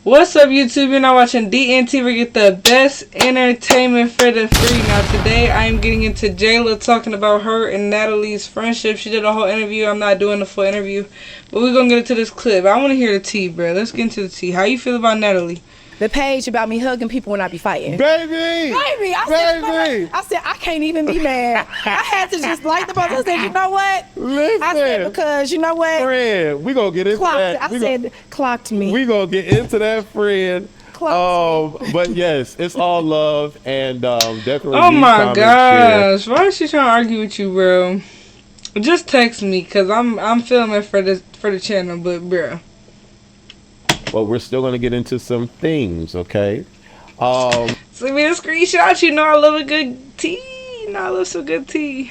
What's up, YouTube? You're now watching DNT. We get the best entertainment for the free. Now, today I am getting into Jela, talking about her and Natalie's friendship. She did a whole interview. I'm not doing the full interview, but we're going to get into this clip. I want to hear the tea, bro. Let's get into the tea. How you feel about Natalie? The page about me hugging people when I be fighting. Baby! I said, I can't even be mad. I had to just light the button. I said, you know what? Listen. I said, because you know what? Friend, we gonna get into that. I said, clocked me. We gonna get into that, friend. But yes, it's all love and definitely. Oh my gosh. Why is she trying to argue with you, bro? Just text me, because I'm filming for the channel, but bro. Well, we're still going to get into some things, okay? Send me a screenshot. You know I love a good tea. You know I love some good tea.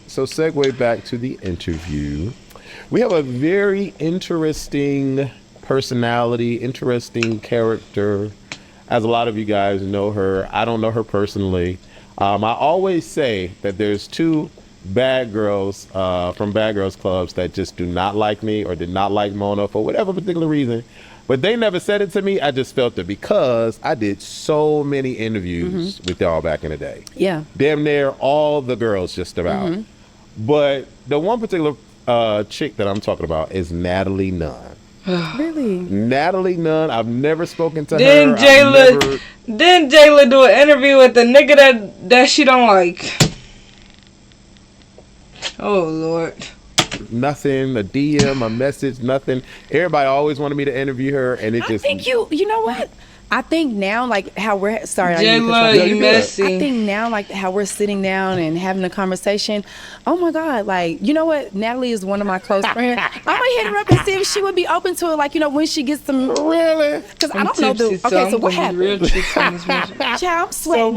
So segue back to the interview. We have a very interesting personality, interesting character. As a lot of you guys know her, I don't know her personally. I always say that there's two bad girls from Bad Girls Clubs that just do not like me or did not like Mona for whatever particular reason. But they never said it to me. I just felt it because I did so many interviews with y'all back in the day. Yeah. Damn near all the girls just about. But the one particular chick that I'm talking about is Natalie Nunn. Really? Natalie Nunn. I've never spoken to her. Didn't Jela do an interview with the nigga that she don't like? Oh, Lord. Nothing, a DM, a message, nothing. Everybody always wanted me to interview her, and it just. I think you know what? I think now, like how we're sorry, Jela, you messy. I think now, like how we're sitting down and having a conversation. Oh my God, like you know what? Natalie is one of my close friends. I'm gonna hit her up and see if she would be open to it. Like when she gets some. Really? Because I don't know. So what happened? Child, I'm sweating.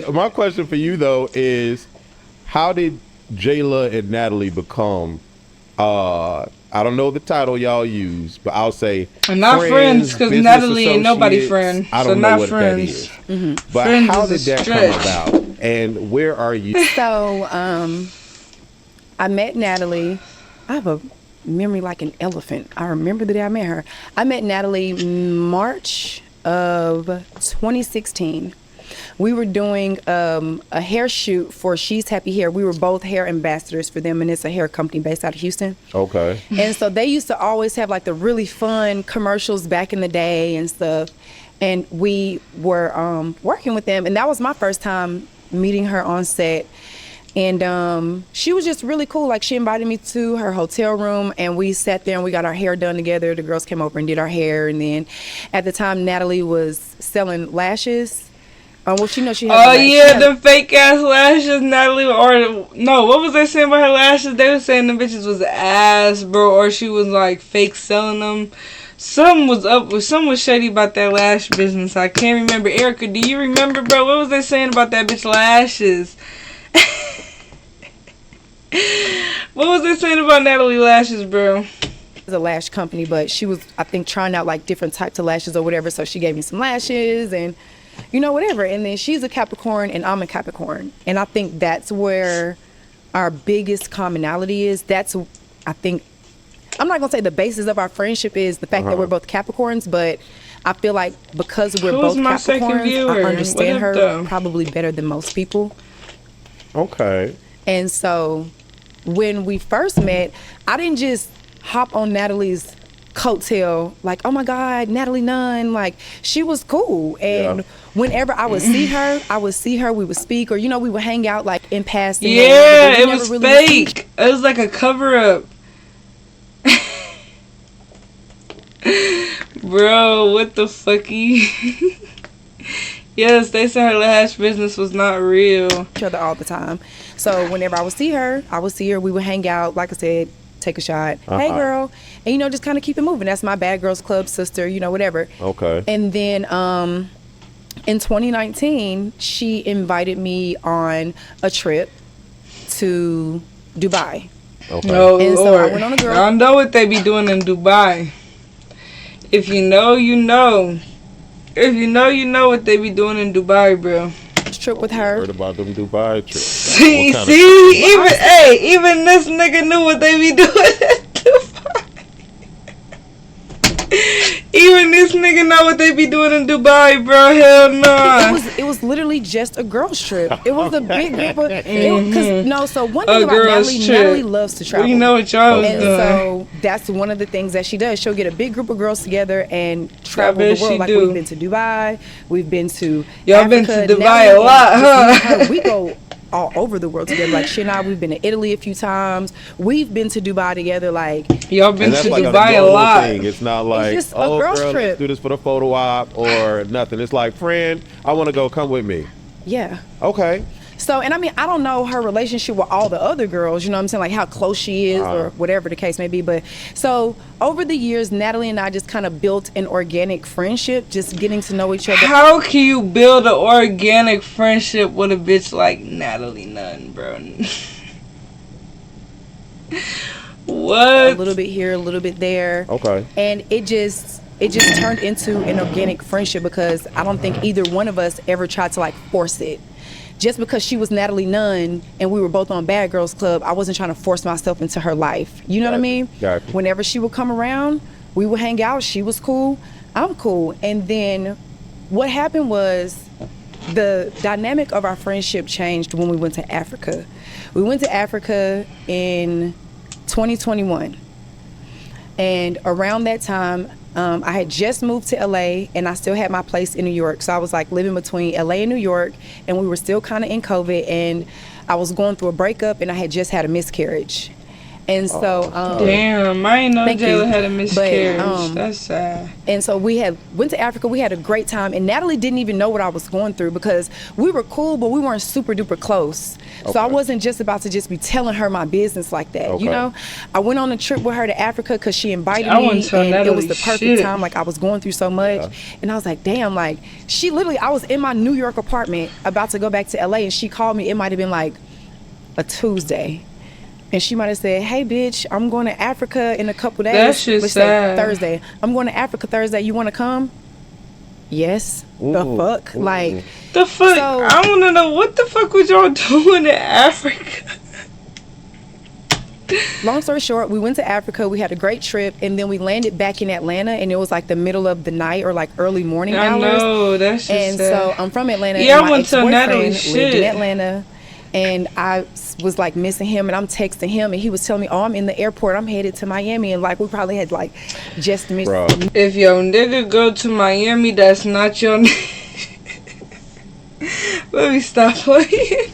So my question for you though is, how did Jela and Natalie become, I don't know the title y'all use, but I'll say not friends, because Natalie ain't nobody friend. I don't so know not what friends. that is. But friends how did that come about? And where are you? So, I met Natalie. I have a memory like an elephant. I remember the day I met her. I met Natalie March of 2016. We were doing a hair shoot for She's Happy Hair. We were both hair ambassadors for them, and it's a hair company based out of Houston. Okay. And so they used to always have like the really fun commercials back in the day and stuff. And we were working with them, and that was my first time meeting her on set. And she was just really cool. Like she invited me to her hotel room, and we sat there and we got our hair done together. The girls came over and did our hair, and then at the time Natalie was selling lashes. Well, she knows she has. Oh yeah, the fake ass lashes, Natalie. Or no, what was they saying about her lashes? They were saying the bitches was ass, bro, or she was like fake selling them. Something was shady about that lash business. I can't remember. Erica, do you remember, bro? What was they saying about that bitch lashes? What was they saying about Natalie lashes, bro? A lash company, but she was, I think, trying out like different types of lashes or whatever. So she gave me some lashes and. Whatever. And then she's a Capricorn and I'm a Capricorn. And I think that's where our biggest commonality is. That's, I think, I'm not going to say the basis of our friendship is the fact that we're both Capricorns, but I feel like because we're both Capricorns, I understand her probably better than most people. Okay. And so when we first met, I didn't just hop on Natalie's coattail like, oh my God, Natalie Nunn, like she was cool. And whenever I would see her, we would speak, or we would hang out like in passing. Yeah, it was really fake. It was like a cover up. Bro, what the fucky? Yes, they said her lash business was not real. Each other all the time. So whenever I would see her, we would hang out, like I said, take a shot. Hey girl. And just kind of keep it moving. That's my Bad Girls Club sister, whatever. Okay. And then in 2019, she invited me on a trip to Dubai. Okay. Oh, and Lord. So I went on a girl. Y'all know what they be doing in Dubai. If you know, you know. If you know, you know what they be doing in Dubai, bro. Trip with her. Heard about them Dubai trips. See, even this nigga knew what they be doing in Dubai. Even this nigga know what they be doing in Dubai, bro. Hell no. It was literally just a girls trip. It was a big group of so one A thing about girls Natalie, trip. Natalie loves to travel. We know what y'all was and doing. so that's one of the things that she does. She'll get a big group of girls together and travel bet the world. she Like do. we've been to Dubai, we've been to Y'all been Africa. to Dubai Natalie a and lot, just me and huh? her, we go all over the world together. Like she and I, we've been to Italy a few times. We've been to Dubai together. Like Y'all been And to that's like Dubai a normal lot. thing. It's not like, just a oh, girls girl, trip. let's do this for the photo op or nothing. It's like, friend, I want to go. Come with me. yeah. Okay. So, and I mean, I don't know her relationship with all the other girls, you know what I'm saying? Like how close she is or whatever the case may be. But so over the years, Natalie and I just kind of built an organic friendship, just getting to know each other. How can you build an organic friendship with a bitch like Natalie Nunn, bro? What? A little bit here, a little bit there. Okay. And it just turned into an organic friendship because I don't think either one of us ever tried to like force it. Just because she was Natalie Nunn and we were both on Bad Girls Club, I wasn't trying to force myself into her life. You know what I mean? Gotcha. Whenever she would come around, we would hang out. She was cool. I'm cool. And then what happened was the dynamic of our friendship changed when we went to Africa. We went to Africa in 2021. And around that time, I had just moved to LA and I still had my place in New York. So I was like living between LA and New York and we were still kind of in COVID and I was going through a breakup and I had just had a miscarriage. And so, Damn, I ain't know Thank Jela you. had a miscarriage. But, That's sad. and so we went to Africa. We had a great time, and Natalie didn't even know what I was going through because we were cool, but we weren't super duper close. So I wasn't just about to just be telling her my business like that. Okay. You know, I went on a trip with her to Africa because she invited I me, wouldn't tell and it was Natalie the perfect shit. time. Like I was going through so much, and I was like, damn, like she literally. I was in my New York apartment about to go back to LA, and she called me. It might have been like a Tuesday. And she might have said, hey, bitch, I'm going to Africa in a couple days. That shit's Let's say sad. Thursday. I'm going to Africa Thursday. You want to come? Yes. The fuck? Like, The fuck? So- I want to know what the fuck was y'all doing in Africa? long story short, we went to Africa. We had a great trip. And then we landed back in Atlanta. And it was like the middle of the night or like early morning I hours. know, that's just And sad. so I'm from Atlanta. Yeah, and I my wouldn't tell Natalie ex-boyfriend lived in shit. Atlanta. And I was like missing him and I'm texting him and he was telling me, oh, I'm in the airport. I'm headed to Miami. And like we probably had like just missed. Bro. If your nigga go to Miami, that's not your Let me stop playing.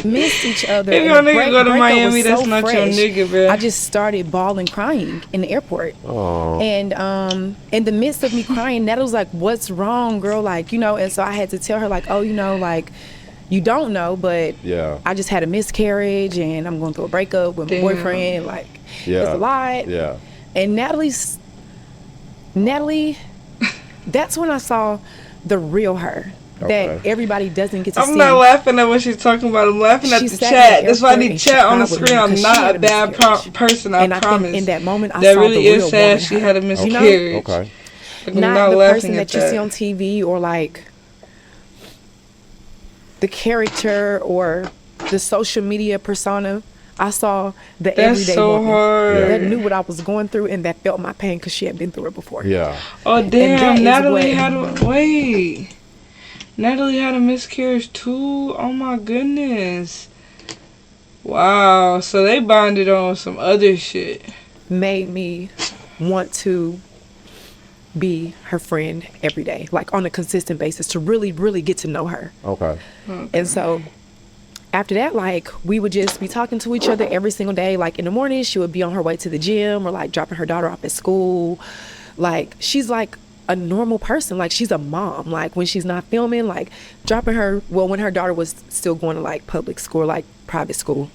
Missed each other. If and your the nigga go to breakup Miami, was that's so not your fresh. nigga, bro. I just started bawling, crying in the airport. Oh. And in the midst of me crying, Natalie was like, what's wrong, girl? Like, you know, and so I had to tell her like, oh, you know, like, you don't know, but Yeah. I just had a miscarriage and I'm going through a breakup with my Damn. boyfriend. Like, Yeah. it's a lot. Yeah. And Natalie, that's when I saw the real her. Okay. That everybody doesn't get to see. I'm not laughing at what she's talking about. I'm laughing at She the sat in chat. the That's why I airport need and she chat on the cried with me screen. I'm because she not had a a bad miscarriage. person. I And I promise. think in that moment, I that saw really the is real sad. woman She her. had a You know? miscarriage. Okay. I'm Not the laughing person at that you see on TV or like the character or the social media persona. I saw the That's everyday so woman hard. that knew what I was going through and that felt my pain because she had been through it before. Yeah. Oh that damn! is Natalie what- had a wait. Natalie had a miscarriage too. Oh my goodness. Wow. So they bonded on some other shit. Made me want to be her friend every day, like on a consistent basis, to really, really get to know her. Okay. And so after that, like, we would just be talking to each other every single day. Like, in the morning, she would be on her way to the gym or, like, dropping her daughter off at school. Like, she's, like, a normal person. Like, she's a mom. Like, when she's not filming, like, dropping her, well, when her daughter was still going to, like, public school, like, private school.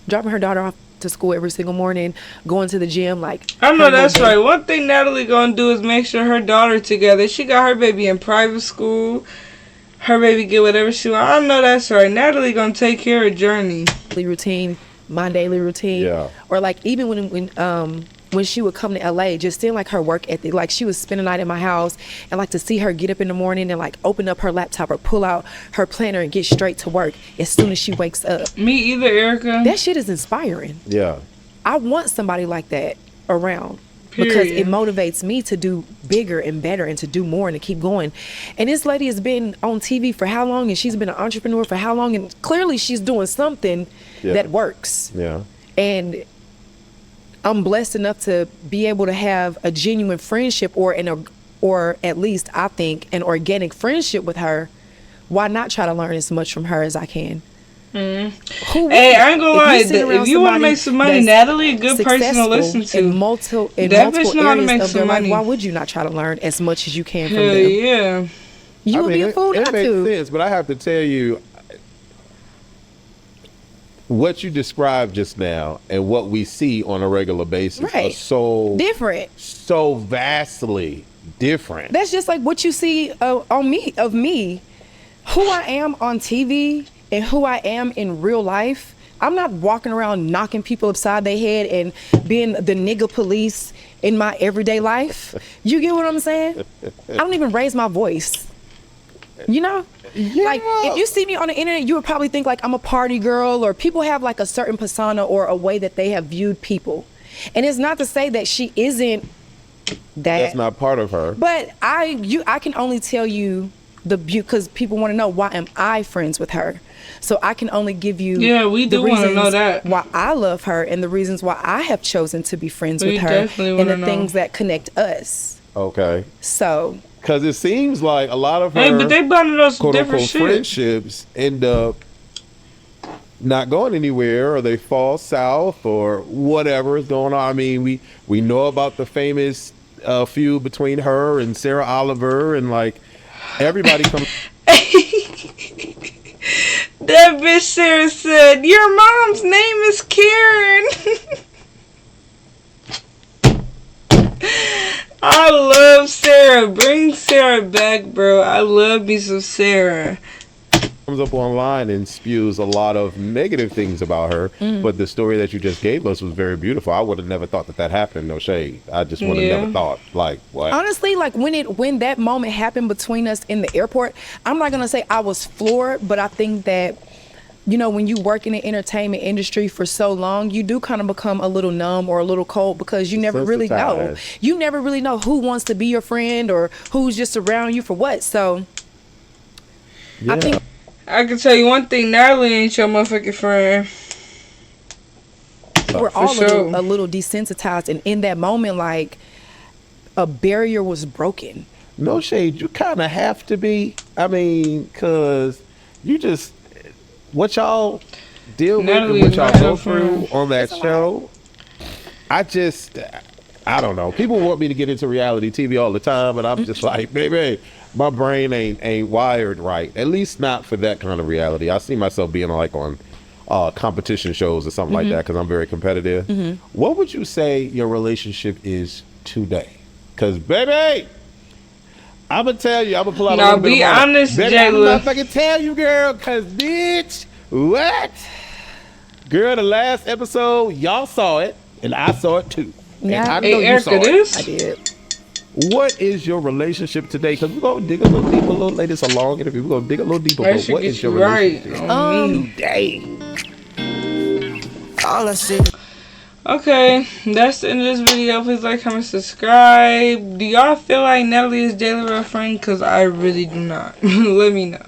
Dropping her daughter off to school every single morning, going to the gym, like. I know her that's little right. One thing Natalie gonna do is make sure her daughter together. She got her baby in private school. Her baby get whatever she want. I know that's right. Natalie gonna take care of Journey. daily routine, my daily routine. Yeah. Or like even when she would come to LA, just seeing like her work ethic, like she would spend a night in my house and like to see her get up in the morning and like open up her laptop or pull out her planner and get straight to work as soon as she wakes up. Me either, Erica. That shit is inspiring. Yeah. I want somebody like that around. because it Period. motivates me to do bigger and better and to do more and to keep going. And this lady has been on TV for how long, and she's been an entrepreneur for how long, and clearly she's doing something that works. Yeah. And I'm blessed enough to be able to have a genuine friendship, or at least I think an organic friendship with her. Why not try to learn as much from her as I can? Hey, I ain't gonna lie. If you want to make some money, Natalie, a good person to listen to. In multiple areas of their life, why would you not try to learn as much as you can from them? Yeah. You would be a fool not to. It makes sense, but I have to tell you, what you described just now and what we see on a regular basis are so different, so vastly different. That's just like what you see of me, who I am on TV and who I am in real life. I'm not walking around knocking people upside their head and being the nigga police in my everyday life. You get what I'm saying? I don't even raise my voice. You know? Yeah. Like, if you see me on the internet, you would probably think like I'm a party girl, or people have like a certain persona or a way that they have viewed people. And it's not to say that she isn't that. That's not part of her. But I can only tell you because people want to know, why am I friends with her? So I can only give you we do want to know that, why I love her and the reasons why I have chosen to be friends with her and the things that connect us. Okay. So because it seems like a lot of her but they bonded us quote different unquote shit. friendships end up not going anywhere, or they fall south, or whatever is going on. I mean, we know about the famous feud between her and Sarah Oliver, and like everybody comes. That bitch Sarah said, "Your mom's name is Karen." I love Sarah. Bring Sarah back, bro. I love me some Sarah. Comes up online and spews a lot of negative things about her, but the story that you just gave us was very beautiful. I would have never thought that happened. No shade. I just would have never thought, like, what? Honestly, like when that moment happened between us in the airport, I'm not gonna say I was floored, but I think that, you know, when you work in the entertainment industry for so long, you do kind of become a little numb or a little cold, because you never really know. You never really know who wants to be your friend or who's just around you for what. So I think I can tell you one thing, Natalie ain't your motherfucking friend. We're all a little desensitized, and in that moment, like, a barrier was broken. No shade, you kind of have to be. I mean, because you just, what y'all deal with and what y'all go through on that show, I don't know. People want me to get into reality TV all the time, and I'm just like, baby, my brain ain't wired right. At least not for that kind of reality. I see myself being like on competition shows or something like that, because I'm very competitive. What would you say your relationship is today? Because, baby, I'm going to tell you, I'm going to pull out a little bit of be honest, baby, Jela. I'm not fucking tell you, girl, because, bitch, what? Girl, the last episode, y'all saw it, and I saw it too. Yeah. And I know you saw it. I did. What is your relationship today? Because we're going to dig a little deeper, a little later. It's a long interview. We're going to dig a little deeper. But what is your relationship today? All I see. Okay, that's the end of this video. Please like, comment, subscribe. Do y'all feel like Natalie is Jela's real friend? Because I really do not. Let me know.